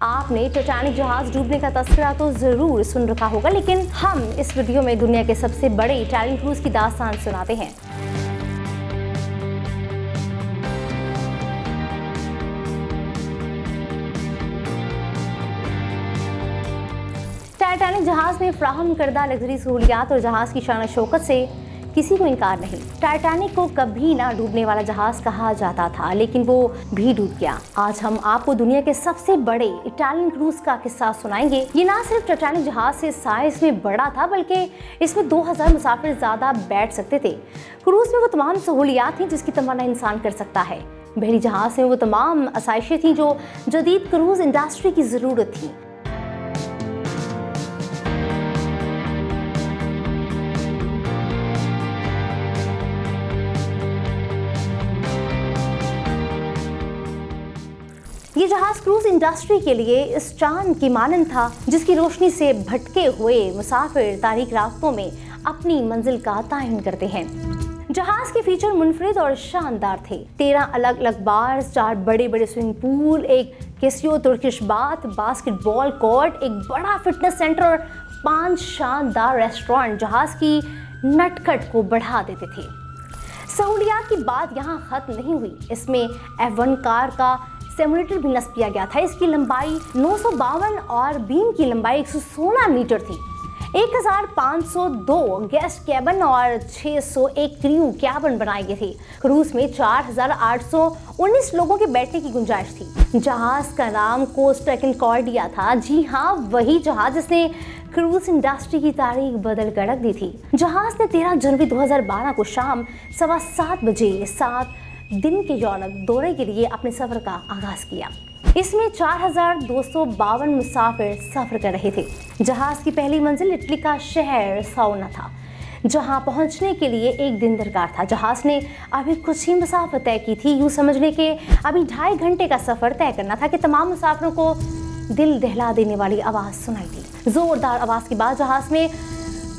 आपने टाइटैनिक जहाज डूबने का तस्करा तो जरूर सुन रखा होगा, लेकिन हम इस वीडियो में दुनिया के सबसे बड़े इटालियन क्रूज की दास्तान सुनाते हैं। टाइटैनिक जहाज में फ्राहम करदा लग्जरी सहूलियात और जहाज की शान शौकत से किसी को इनकार नहीं। टाइटैनिक को कभी ना डूबने वाला जहाज कहा जाता था, लेकिन वो भी डूब गया। आज हम आपको दुनिया के सबसे बड़े इटालियन क्रूज का किस्सा सुनाएंगे। ये ना सिर्फ टाइटैनिक जहाज से साइज में बड़ा था, बल्कि इसमें 2000 मुसाफिर ज्यादा बैठ सकते थे। क्रूज में वो तमाम सहूलियात थी जिसकी तमन्ना इंसान कर सकता है। बहरी जहाज में वो तमाम आसाइशें थी जो जदीद क्रूज इंडस्ट्री की जरूरत थी। ये जहाज क्रूज इंडस्ट्री के लिए इस चांद की मानंद था जिसकी रोशनी से भटके हुए मुसाफिर तारीक रास्तों में अपनी मंजिल का तयन करते हैं। जहाज के फीचर मुनफरिद और शानदार थे। 13 अलग अलग बार्स, 4 बड़े बड़े स्विमिंग पूल, एक केसियो तुर्किश बाथ, बास्केटबॉल कोर्ट, एक बड़ा फिटनेस सेंटर और 5 शानदार रेस्टोरेंट जहाज की नटखट को बढ़ा देते थे। सहूलियात की बात यहाँ खत्म नहीं हुई। इसमें F1 कार का सिमुलेटर भी नस्ब किया गया था। इसकी लंबाई 952 और बीम की लंबाई 116 मीटर थी। 1502 गेस्ट कैबिन और 601 क्रू कैबिन बनाए गए थे। क्रूज में 4819 लोगों के बैठने की गुंजाइश थी। जहाज का नाम कोस्टा कॉन्कॉर्डिया था। जी हाँ, वही जहाज जिसने क्रूज इंडस्ट्री की तारीख बदल कर रख दी थी। जहाज ने 13 जनवरी 2012 को शाम 7:15 बजे 7 दिन के यूरोप दौरे के लिए अपने सफर का आगाज किया। इसमें 4252 मुसाफिर सफर कर रहे थे। जहाज की पहली मंजिल इटली का शहर साउना था, जहां पहुंचने के लिए एक दिन दरकार था। जहाज ने अभी कुछ ही मुसाफिर तय की थी। यूं समझने के अभी 2.5 घंटे का सफर तय करना था कि तमाम मुसाफिरों को दिल दहला देने वाली आवाज सुनाई दी। जोरदार आवाज के बाद जहाज में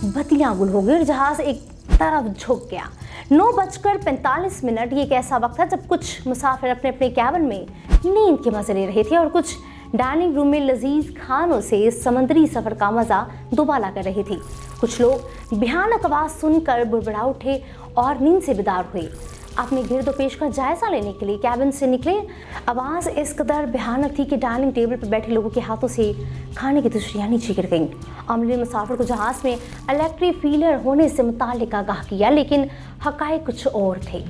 बत्तियां गुल हो गई और जहाज एक तरफ झुक गया। 9:45 ये एक ऐसा वक्त था जब कुछ मुसाफिर अपने अपने कैबिन में नींद के मजे ले रहे थे और कुछ डाइनिंग रूम में लजीज खानों से समुद्री सफर का मजा दोबाला कर रहे थे। कुछ लोग भयानक आवाज सुनकर बुड़बुड़ा उठे और नींद से बेदार हुए। अपने गिरदोपेश का जायजा लेने के लिए कैबिन से निकले। आवाज इस कदर भयानक थी कि डाइनिंग टेबल पर बैठे लोगों के हाथों से खाने की तुशियां नीचे गिर गईं। अमले मुसाफिर को जहाज में इलेक्ट्रिक फेलियर होने से मुताल्लिक आगाह किया, लेकिन हकायक कुछ और थे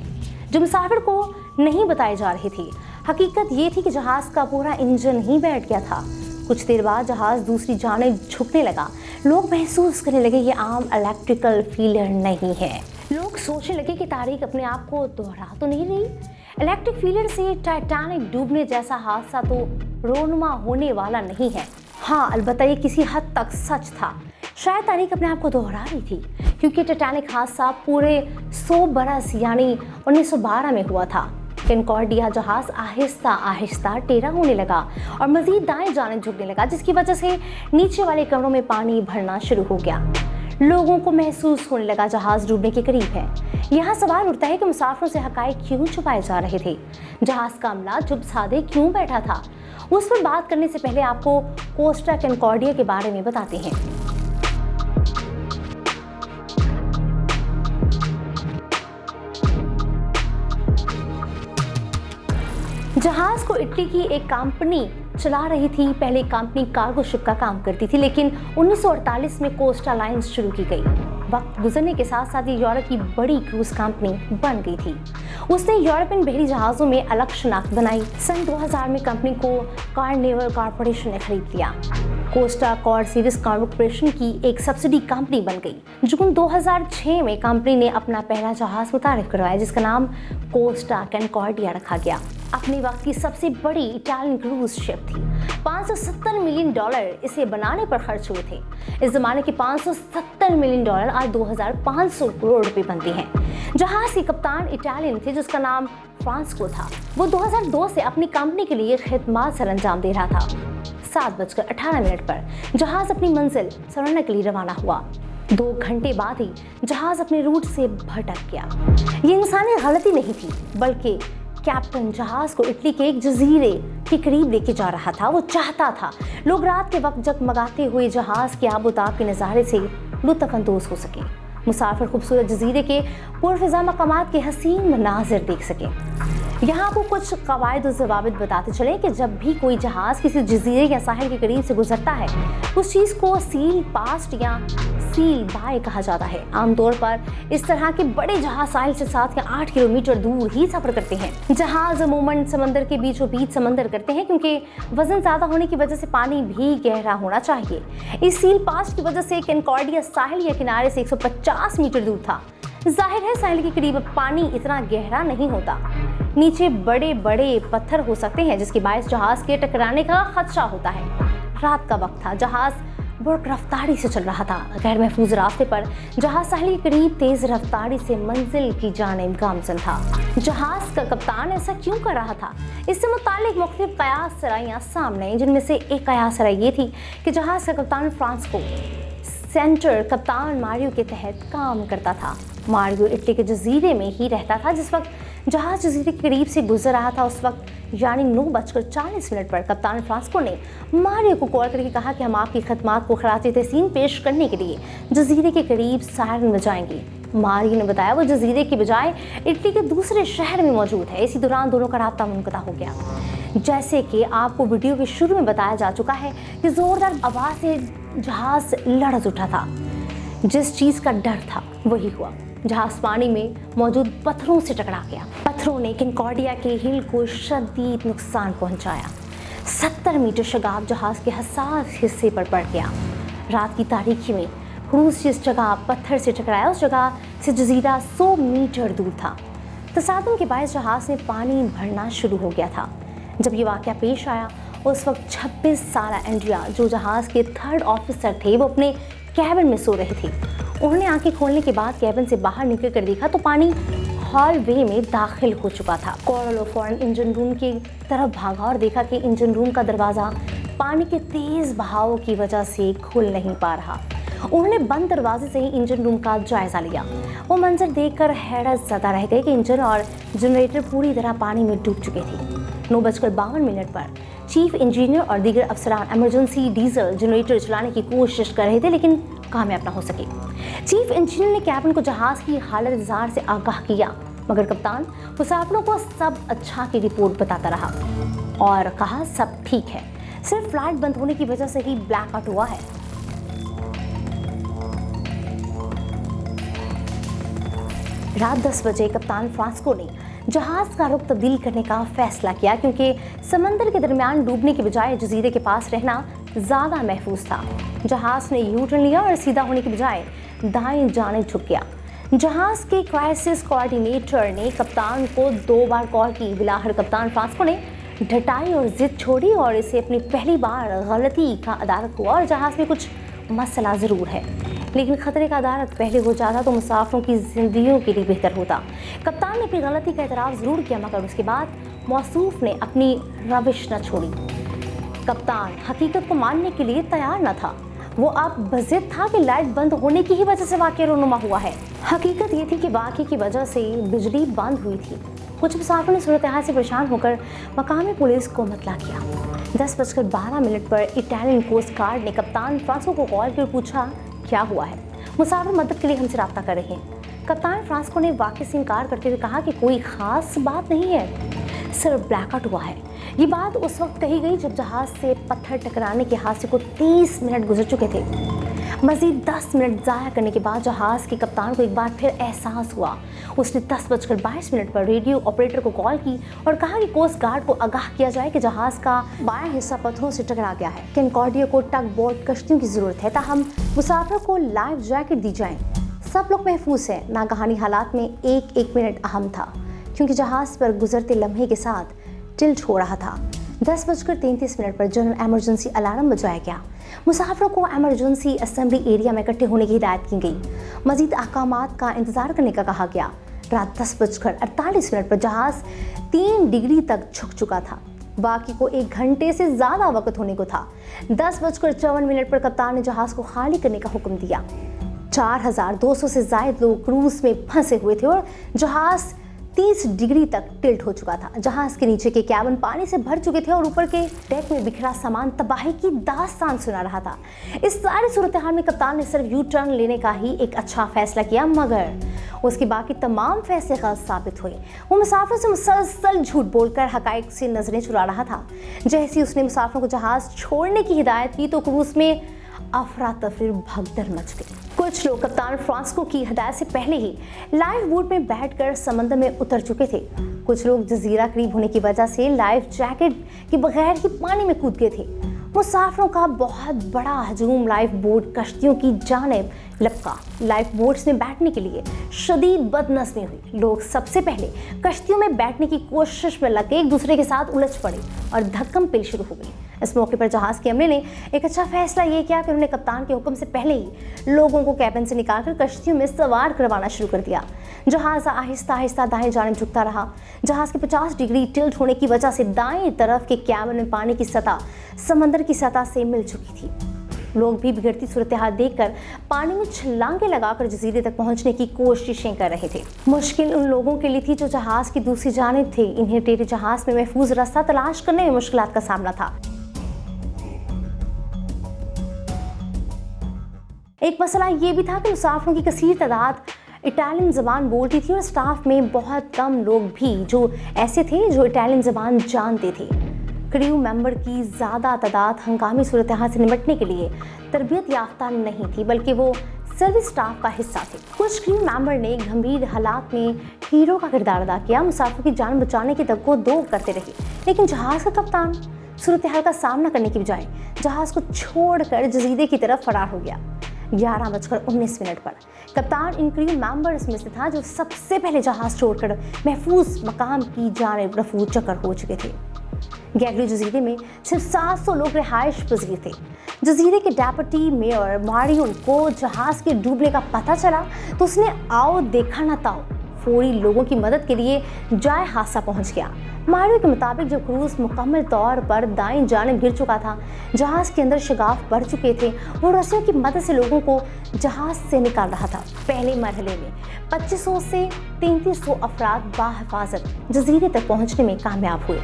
जो मुसाफिर को नहीं बताए जा रहे थे। हकीकत ये थी कि जहाज का पूरा इंजन ही बैठ गया था। कुछ देर बाद जहाज दूसरी जानिब झुकने लगा। लोग महसूस करने लगे ये आम इलेक्ट्रिकल फेलियर नहीं है। लोग सोचने लगे कि तारीख अपने आप को दोहरा तो नहीं रही। इलेक्ट्रिक फेलियर से टाइटैनिक डूबने जैसा हादसा तो रोनुमा होने वाला नहीं है। हाँ, अलबत्ता ये किसी हद तक सच था। शायद तारीख अपने आप को दोहरा रही थी, क्योंकि टाइटैनिक हादसा पूरे 100 बरस यानी 1912 में हुआ था। कॉन्कॉर्डिया जहाज आहिस्ता आहिस्ता टेढ़ा होने लगा और मजीद दाएं जानिब झुकने लगा, जिसकी वजह से नीचे वाले कमरों में पानी भरना शुरू हो गया। लोगों को महसूस होने लगा जहाज डूबने के करीब है। यहाँ सवाल उठता है कि मुसाफिरों से हकायक क्यों छुपाए जा रहे थे। जहाज का अमला चुप साधे क्यों बैठा था? उस पर बात करने से पहले आपको कोस्टा कॉन्कॉर्डिया के बारे में बताते हैं। जहाज को इटली की एक कंपनी चला रही थी। पहले कंपनी कार्गो शिप का काम करती थी, लेकिन 1948 में कोस्टा लाइन्स शुरू की गई। वक्त गुजरने के साथ साथ ये यूरोप की बड़ी क्रूज कंपनी बन गई थी। उसने यूरोपियन बहरी जहाज़ों में अलग शनाख्त बनाई। सन 2000 में कंपनी को कार्निवल कॉरपोरेशन ने खरीद लिया। कोस्टा कॉर सीरीज कॉरपोरेशन की एक सब्सिडी कंपनी बन गई। जून 2006 में कंपनी ने अपना पहला जहाज मुतारिफ करवाया, जिसका नाम कोस्टा कॉन्कॉर्डिया रखा गया। अपने वक्त की सबसे बड़ी इटालियन क्रूज शिप थी। $570 मिलियन इसे बनाने पर खर्च हुए थे। इस जमाने के $570 मिलियन आज 2500 करोड़ रुपए बनते हैं। जहाज के कप्तान इटालियन थे जिसका नाम फ्रांसिस्को था। वो 2002 से अपनी कंपनी के लिए खिदमत सर अंजाम दे रहा था। 7:18 पर जहाज अपनी मंजिल सराहना के लिए रवाना हुआ। 2 घंटे बाद ही जहाज अपने रूट से भटक गया। ये इंसानी गलती नहीं थी, बल्कि कैप्टन जहाज को इटली के एक जजीरे के करीब लेके जा रहा था। वो चाहता था लोग रात के वक्त जगमगाते हुए जहाज के आबोताब के नज़ारे से लुत्फ़अंदोज़ हो सके, मुसाफिर खूबसूरत जजीरे के पुरफ़िज़ा मकामात के हसीन मनाजिर देख सके। यहाँ आपको कुछ कवायद और ज़वाबित बताते चले कि जब भी कोई जहाज़ किसी जजीरे या साहिल के करीब से गुजरता है, उस चीज़ को सील पास्ट या सील बाय कहा जाता है। आमतौर पर इस तरह के बड़े जहाज साहिल से 7 या 8 किलोमीटर दूर ही सफ़र करते हैं। जहाज अमूमन समंदर के बीचों बीच समंदर करते हैं क्योंकि वजन ज़्यादा होने की वजह से पानी भी गहरा होना चाहिए। इस सील पास्ट की वजह से कनकॉर्डिया साहिल या किनारे से 150 मीटर दूर था। जाहिर है साहिल के करीब पानी इतना गहरा नहीं होता, नीचे बड़े बड़े पत्थर हो सकते हैं जिसके बायस जहाज के टकराने का खदशा होता है। रात का वक्त था, जहाज बहुत रफ्तारी से चल रहा था। गैर महफूज रास्ते पर जहाज साहिल के करीब तेज रफ्तारी से मंजिल की जानिब गामजन था। जहाज का कप्तान ऐसा क्यों कर रहा था, इससे मुतालिक मुख्तलिफ कयास सराइयाँ सामने, जिनमें से एक कयास सराय ये थी कि जहाज का कप्तान फ्रांसिस्को सेंटर कप्तान मारियो के तहत काम करता था। मारियो इटली के जजीरे में ही रहता था। जिस वक्त जहाज जजीरे के करीब से गुजर रहा था उस वक्त यानी 9:40 पर कप्तान फ्रांसिस्को ने मारियो को कॉल करके कहा कि हम आपकी खदमात को खराज तहसीन पेश करने के लिए जजीरे के करीब सायरन बजाएंगे। मारियो ने बताया वो जजीरे की बजाय इटली के दूसरे शहर में मौजूद है। इसी दौरान दोनों का राब्ता मुनक़ता हो गया। जैसे कि आपको वीडियो के शुरू में बताया जा चुका है कि ज़ोरदार आवाज़ से जहाज लड़ज उठा था। जिस चीज़ का डर था वही हुआ, जहाज पानी में मौजूद पत्थरों से टकरा गया। पत्थरों ने कनकॉर्डिया के हिल को शदीद नुकसान पहुंचाया। 70 मीटर शगाफ जहाज के हसास हिस्से पर पड़ गया। रात की तारीकी में क्रूज जिस जगह पत्थर से टकराया उस जगह से जजीरा 100 मीटर दूर था। तसादुम के बायस जहाज में पानी भरना शुरू हो गया था। जब ये वाक़या पेश आया उस वक्त 26 साला एंड्रिया, जो जहाज के 3rd ऑफिसर थे, वो अपने कैबिन में सो रहे थे। उन्होंने आंखें खोलने के बाद कैबिन से बाहर निकल कर देखा तो पानी हॉलवे में दाखिल हो चुका था। कोरोलो फौरन इंजन रूम की तरफ भागा और देखा कि इंजन रूम का दरवाज़ा पानी के तेज़ बहाव की वजह से खुल नहीं पा रहा। उन्होंने बंद दरवाजे से ही इंजन रूम का जायजा लिया। वो मंजर देखकर हैरत ज़दा रह गए कि इंजन और जनरेटर पूरी तरह पानी में डूब चुके थे। 9:52 पर चीफ इंजीनियर और दीगर अफसरान इमरजेंसी डीजल जनरेटर चलाने की कोशिश कर रहे थे लेकिन कामयाब ना हो सके। चीफ इंजीनियर ने कैबिन को जहाज की हालत जार से आगाह किया, मगर कप्तान मुसाफिरों को सब अच्छा की रिपोर्ट बताता रहा और कहा सब ठीक है, सिर्फ फ्लाइट बंद होने की वजह से ही ब्लैकआउट हुआ है। रात 10 बजे कप्तान फ्रांसिस्को ने जहाज का रुख तब्दील करने का फैसला किया क्योंकि समंदर के दरमियान डूबने के बजाय जजीरे के पास रहना ज़्यादा महफूज था। जहाज ने यू टर्न लिया और सीधा होने के बजाय दाएं जाने झुक गया। जहाज के क्राइसिस कोऑर्डिनेटर ने कप्तान को 2 बार कॉल की। बिलाखिर कप्तान फ्रांसिस्को ने ढटाई और जिद छोड़ी और इसे अपनी पहली बार गलती का अदारक हुआ और जहाज में कुछ मसला ज़रूर है, लेकिन खतरे का अदारक पहले हो जाता तो मुसाफिरों की ज़िंदगियों के लिए बेहतर होता। कप्तान ने अपनी गलती का एतराफ़ ज़रूर किया मगर उसके बाद मौसूफ ने अपनी रविश न छोड़ी। कप्तान हकीकत को मानने के लिए तैयार न था। वो अब बज़िद था कि लाइट बंद होने की ही वजह से वाक़या रोनुमा हुआ है। हकीकत ये थी कि वाक़ये की वजह से बिजली बंद हुई थी। कुछ मुसाफिरों ने सूरत हाल से परेशान होकर मकामी पुलिस को मतला किया। 10:12 पर इटालियन कोस्ट गार्ड ने कप्तान फ्रांसिस्को को कॉल कर पूछा क्या हुआ है। मुसाफिर मदद के लिए हमसे रब्ता कर रहे हैं। कप्तान फ्रांसिस्को ने वाक़ये से इनकार करते हुए कहा कि कोई ख़ास बात नहीं है, सिर्फ ब्लैकआउट हुआ है। ये बात उस वक्त कही गई जब जहाज से पत्थर टकराने के हादसे को 30 मिनट गुजर चुके थे। मज़ीद 10 मिनट ज़ाया करने के बाद जहाज़ के कप्तान को एक बार फिर एहसास हुआ। उसने 10:22 पर रेडियो ऑपरेटर को कॉल की और कहा कि कोस्ट गार्ड को आगाह किया जाए कि जहाज़ का बायां हिस्सा पत्थरों से टकरा गया है। कनकॉर्डिया को टग बोट कश्तियों की ज़रूरत है ताहम मुसाफिरों को लाइफ जैकेट दी जाए। सब लोग महफूज हैं। नागहानी हालात में एक मिनट अहम था क्योंकि जहाज़ पर गुजरते लम्हे के साथ टिल्ट हो रहा था। 10:33 पर जनरल एमरजेंसी अलार्म बजाया गया। मुसाफिरों को एमरजेंसी असेंबली एरिया में इकट्ठे होने की हिदायत की गई। मजीद अहकामात का इंतज़ार करने का कहा गया। रात 10:48 पर जहाज़ 3 डिग्री तक झुक चुका था। बाकी को 1 घंटे से ज़्यादा वक्त होने को था। 10:54 पर कप्तान ने जहाज़ को खाली करने का हुक्म दिया। 4200 से ज़ायद लोग क्रूज़ में फंसे हुए थे और जहाज़ 30 डिग्री तक टिल्ट हो चुका था। जहाज के नीचे के कैबिन पानी से भर चुके थे और ऊपर के डेक में बिखरा सामान तबाही की दास्तान सुना रहा था। इस सारी सूरत हाल में कप्तान ने सिर्फ यू टर्न लेने का ही एक अच्छा फैसला किया, मगर उसके बाकी तमाम फैसले गलत साबित हुए। वो मुसाफिरों से मुसलसल झूठ बोलकर हकायक से नजरें चुरा रहा था। जैसे ही उसने मुसाफिरों को जहाज छोड़ने की हिदायत की तो क्रूज में अफरा तफरी भगदड़ मच गई। कुछ लोग कप्तान फ्रांसिस्को की हिदायत से पहले ही लाइफ बोट में बैठकर समंदर में उतर चुके थे। कुछ लोग जजीरा करीब होने की वजह से लाइफ जैकेट के बगैर ही पानी में कूद गए थे। मुसाफिरों का बहुत बड़ा हजूम लाइफ बोट कश्तियों की जानिब लपका। लाइफ बोट्स में बैठने के लिए शदीद बदनस्मी हुई। लोग सबसे पहले कश्तियों में बैठने की कोशिश में लगे एक दूसरे के साथ उलझ पड़े और धक्कम पेल शुरू हो गई। इस मौके पर जहाज के अमले ने एक अच्छा फैसला ये किया कि उन्होंने कप्तान के हुक्म से पहले ही लोगों को कैबिन से निकालकर कश्तियों में सवार करवाना शुरू कर दिया। जहाज आहिस्ता आहिस्ता दाएं जानिब झुकता रहा। जहाज के 50 डिग्री टिल्ट होने की वजह से दाएं तरफ के कैबिन में पानी की सतह समंदर की सतह से मिल चुकी थी। लोग भी बिगड़ती सूरत हाल देखकर पानी में छलांगे लगाकर जजीरे तक पहुंचने की कोशिशें कर रहे थे। मुश्किल उन लोगों के लिए थी जो जहाज की दूसरी जानिब थे। इन्हें टेढ़े जहाज में महफूज रास्ता तलाश करने में मुश्किलात का सामना था। एक मसला ये भी था कि मुसाफिरों की कसीर तादाद इटालियन ज़बान बोलती थी और स्टाफ में बहुत कम लोग भी जो ऐसे थे जो इटालियन ज़बान जानते थे। क्रू मेंबर की ज़्यादा तादाद हंगामी सूरत हाल से निपटने के लिए तरबियत याफ्ता नहीं थी, बल्कि वो सर्विस स्टाफ का हिस्सा थे। कुछ क्रू मेंबर ने गंभीर हालात में हीरो का किरदार अदा किया। मुसाफिरों की जान बचाने की दो करते रहे, लेकिन जहाज़ का कप्तान सूरत हाल का सामना करने की बजाय जहाज़ को छोड़कर जजीरे की तरफ फरार हो गया। 11:19 पर कप्तान इन क्रू मेंबर्स में से था जो सबसे पहले जहाज छोड़कर महफूज मकाम की जानिब रफू चक्कर हो चुके थे। गैगली जजीरे में सिर्फ 700 लोग रिहाइश पजीर थे। जजीरे के डेप्यूटी मेयर मारियोन को जहाज के डूबने का पता चला तो उसने आओ देखा ना ताओ फौरी लोगों की मदद के लिए जाए हादसा पहुंच गया। मारियो के मुताबिक जब क्रूज मुकम्मल तौर पर दाएं जानिब गिर चुका था, जहाज के अंदर शगाफ बढ़ चुके थे, वो रस्सियों की मदद से लोगों को जहाज से निकाल रहा था। पहले मरहले में 2500 से 3300 अफराद बाहिफाजत जजीरे तक पहुंचने में कामयाब हुए।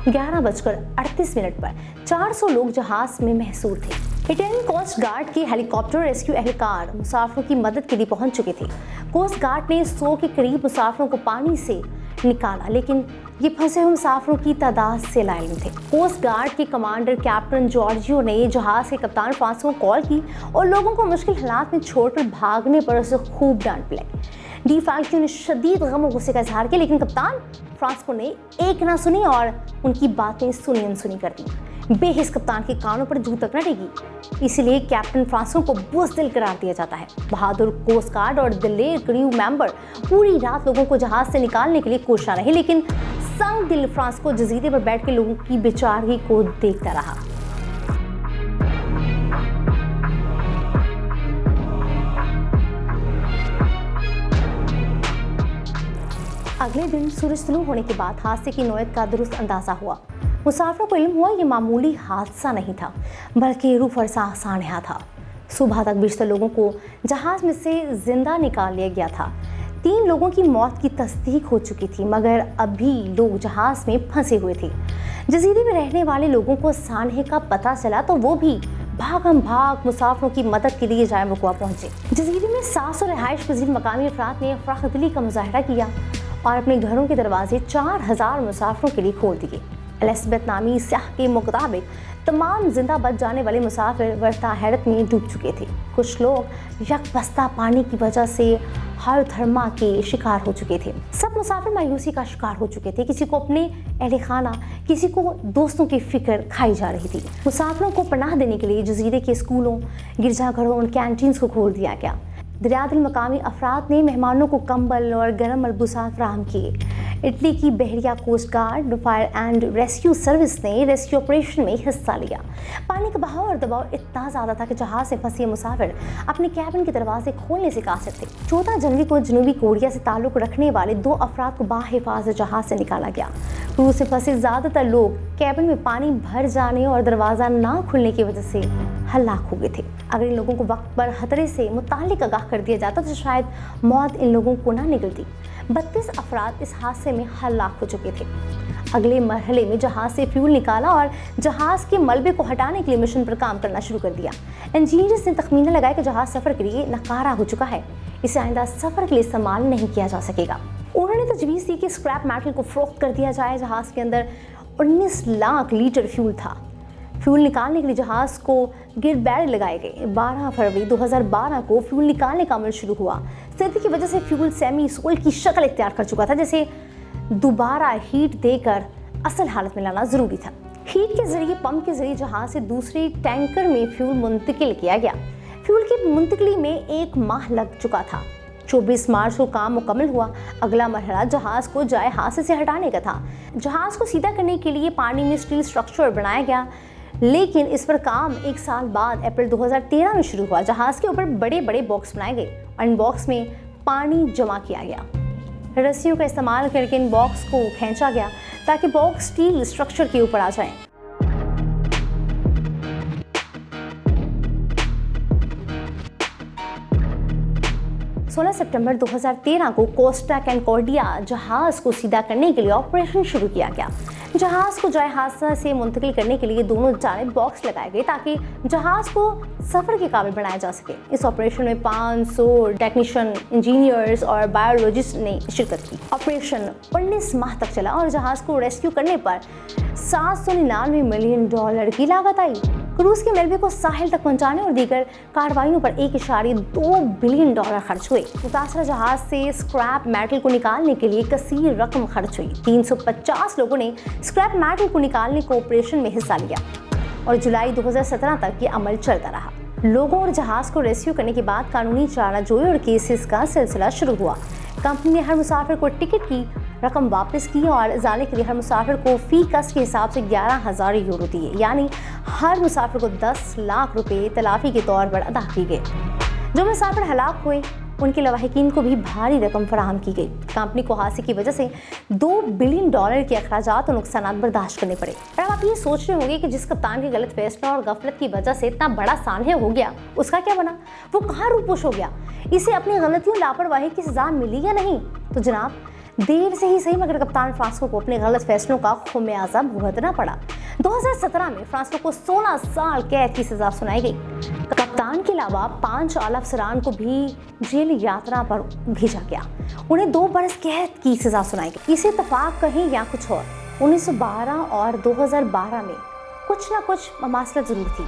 11:38 पर 400 लोग जहाज में महसूर थे। इटालियन कोस्ट गार्ड के हेलीकॉप्टर रेस्क्यू एहलकार मुसाफिरों की मदद के लिए पहुंच चुके थे। कोस्ट गार्ड ने 100 के करीब मुसाफिरों को पानी से निकाला, लेकिन ये फंसे हुए मुसाफिरों की तादाद से लाइल थे। कोस्ट गार्ड के कमांडर कैप्टन जॉर्जियो ने जहाज के कप्तान फ्रांसिस्को को कॉल की और लोगों को मुश्किल हालात में छोड़कर भागने पर उसे खूब डांट पिलाई। डी फाल्कियो ने शदीद गम और गुस्से का इजहार किया, लेकिन कप्तान फ्रांसिस्को ने एक ना सुनी और उनकी बातें सुनी अनसुनी कर दी। बेहिस कप्तान के कानों पर जू तक न टेगी, इसलिए कैप्टन फ्रांसिस्को को बुज़दिल करार दिया जाता है। बहादुर कोस्ट गार्ड और दिलेर क्रू मेंबर पूरी रात लोगों को जहाज से निकालने के लिए कोशिश रहे, लेकिन संग दिल फ्रांसिस्को जजीरे पर बैठ के लोगों की बेचारगी को देखता रहा। अगले दिन सूरज तुलू होने के बाद हादसे की नौयत का दुरुस्त अंदाजा हुआ। मुसाफिरों को इल्म हुआ ये मामूली हादसा नहीं था, बल्कि रूह फरसा सानहा था। सुबह तक 20 लोगों को जहाज में से जिंदा निकाल लिया गया था। 3 लोगों की मौत की तस्दीक हो चुकी थी, मगर अभी लोग जहाज में फंसे हुए थे। जजीरे में रहने वाले लोगों को सानहे का पता चला तो वो भी भागम भाग मुसाफिरों की मदद के लिए जाए वकुआ पहुंचे। जजीरे में 700 रिहाइश पजीर मकामी अफराद ने अफराखदिली का मुजाहरा किया और अपने घरों के दरवाजे 4000 मुसाफिरों के लिए खोल दिए। एलिज़ाबेथ नामी स्याह के मुताबिक तमाम जिंदा बच जाने वाले मुसाफिर वर्ता हैरत में डूब चुके थे। कुछ लोग यकबस्ता पानी की वजह से हाइपोथर्मिया के शिकार हो चुके थे। सब मुसाफिर मायूसी का शिकार हो चुके थे। किसी को अपने अहले खाना, किसी को दोस्तों की फिक्र खाई जा रही थी। मुसाफिरों को पनाह देने के लिए जजीरे के स्कूलों, गिरजाघरों और कैंटीन्स को खोल दिया गया। दरियादिल मकामी अफराद ने मेहमानों को कंबल और गर्म मलबूसात फराहम किए। इटली की बहरिया coast guard, fire and rescue service ने रेस्क्यू ऑपरेशन में हिस्सा लिया। पानी का बहाव और दबाव इतना ज़्यादा था कि जहाज से फंसे मुसाफिर अपने कैबिन के दरवाजे खोलने से कासिर थे। 14 जनवरी को जनूबी कोरिया से ताल्लुक़ रखने वाले 2 अफराद को बाहिफाजत जहाज से निकाला गया। क्रूज से फंसे ज़्यादातर लोग कैबिन में पानी भर जाने और दरवाज़ा ना खुलने की वजह से हलाक हो गए थे। अगर इन लोगों को वक्त पर खतरे से मुताल्लिक आगाह कर दिया जाता तो शायद मौत इन लोगों को ना निकलती। 32 अफराद इस हादसे में हलाक हो चुके थे। अगले मरहले में जहाज से फ्यूल निकाला और जहाज के मलबे को हटाने के लिए मिशन पर काम करना शुरू कर दिया। इंजीनियर्स ने तखमीना लगाया कि जहाज सफर के लिए नकारा हो चुका है, इसे आइंदा सफर के लिए इस्तेमाल नहीं किया जा सकेगा। उन्होंने तजवीज़ दी कि स्क्रैप मेटल को फरोख्त कर दिया जाए। जहाज के अंदर 19 लाख लीटर फ्यूल था। फ्यूल निकालने के लिए जहाज को गियर बैरल लगाए गए। 12 फरवरी 2012 को फ्यूल निकालने का अमल शुरू हुआ। सर्दी की वजह से फ्यूल सेमी सोल्ड की शक्ल इख्तियार कर चुका था, जैसे दोबारा हीट देकर असल हालत में लाना ज़रूरी था। हीट के जरिए पंप के जरिए जहाज से दूसरे टैंकर में फ्यूल मुंतकिल किया गया। फ्यूल की मुंतकली में 1 माह लग चुका था। 24 मार्च को काम मुकम्मल हुआ। अगला मरहला जहाज को जाए हादसे से हटाने का था। जहाज को सीधा करने के लिए पानी में स्टील स्ट्रक्चर बनाया गया, लेकिन इस पर काम 1 साल बाद अप्रैल 2013 में शुरू हुआ। जहाज के ऊपर बड़े बड़े बॉक्स बनाए गए और इन बॉक्स में पानी जमा किया गया। रस्सियों का इस्तेमाल करके इन बॉक्स को खींचा गया ताकि बॉक्स स्टील स्ट्रक्चर के ऊपर आ जाए। 16 सितंबर 2013 को कोस्टा कॉन्कॉर्डिया जहाज को सीधा करने के लिए ऑपरेशन शुरू किया गया। जहाज को जाए हादसा से मुंतकिल करने के लिए दोनों जानिब बॉक्स लगाए गए ताकि जहाज को सफर के काबिल बनाया जा सके। इस ऑपरेशन में 500 टेक्नीशियन, इंजीनियर्स और बायोलॉजिस्ट ने शिरकत की। ऑपरेशन 19 माह तक चला और जहाज को रेस्क्यू करने पर $799 मिलियन की लागत आई। क्रूज के मलबे को साहिल तक पहुंचाने और दीगर कार्रवाइयों पर $1.2 बिलियन खर्च हुए। मुतासरा जहाज से स्क्रैप मेटल को निकालने के लिए कसीर रकम खर्च हुई। 350 लोगों ने स्क्रैप मेटल को निकालने के ऑपरेशन में हिस्सा लिया और जुलाई 2017 तक ये अमल चलता रहा। लोगों और जहाज को रेस्क्यू करने के बाद कानूनी चाराजोई और केसेस का सिलसिला शुरू हुआ। कंपनी ने हर मुसाफिर को टिकट की रकम वापस की और इजाले के लिए हर मुसाफिर को फी कस के हिसाब से 11,000 यूरो दिए, यानी हर मुसाफिर को 10 लाख रुपए तलाफी के तौर पर अदा किए गए। जो मुसाफिर हलाक हुए उनके लवाहिकीन को भी भारी रकम फराहम की गई। कंपनी को हादसे की वजह से $2 बिलियन के अखराजात और नुकसान बर्दाश्त करने पड़े। और अब आप ये सोच रहे होंगे कि जिस कप्तान के गलत फैसला और गफलत की वजह से इतना बड़ा सानहा हो गया, उसका क्या बना? वो कहाँ रूपोश हो गया? इसे अपनी गलतियों लापरवाही की सजा मिली या नहीं? तो जनाब, देर से ही सही मगर कप्तान फ्रांसिस्को को अपने गलत फैसलों का खुमियाजा भुगतना पड़ा। 2017 में फ्रांसिस्को को 16 साल कैद की सजा सुनाई गई। कप्तान के अलावा 5 आला अफसरान को भी जेल यात्रा पर भेजा गया। उन्हें 2 बरस कैद की सजा सुनाई गई। इसे इत्तेफाक कहीं या कुछ और, 1912 और 2012 में कुछ ना कुछ ममासलत जरूर थी।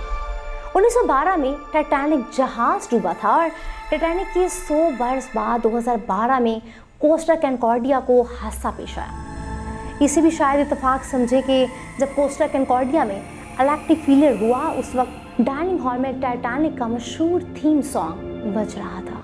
1912 में टाइटैनिक जहाज डूबा था और टाइटैनिक के 100 बरस बाद 2012 में कोस्टा कॉन्कॉर्डिया को हादसा पेश आया। इसे भी शायद इत्तेफाक समझे कि जब कोस्टा कॉन्कॉर्डिया में इलेक्ट्रिक फेलियर हुआ उस वक्त डाइनिंग हॉल में टाइटैनिक का मशहूर थीम सॉन्ग बज रहा था।